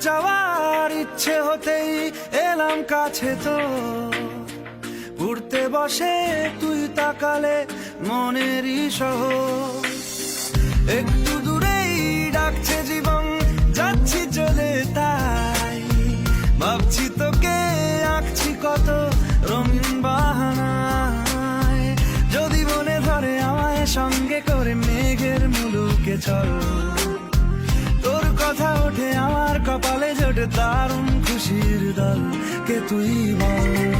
যাওয়ার ইচ্ছে হতেই এলাম কাছে তো উড়তে বসে তুই তাকালে মনেরই শহর একটু দূরেই ডাকছে জীবন যাচ্ছি চলে তাই ভাবছি তোকে আঁকছি কত রঙিন বাহানায় যদি মনে ধরে আমায় সঙ্গে করে মেঘের মুলুকে চল তোর কথা ওঠে আমার কপালে জোটে দারুণ খুশির দল কে তুই বল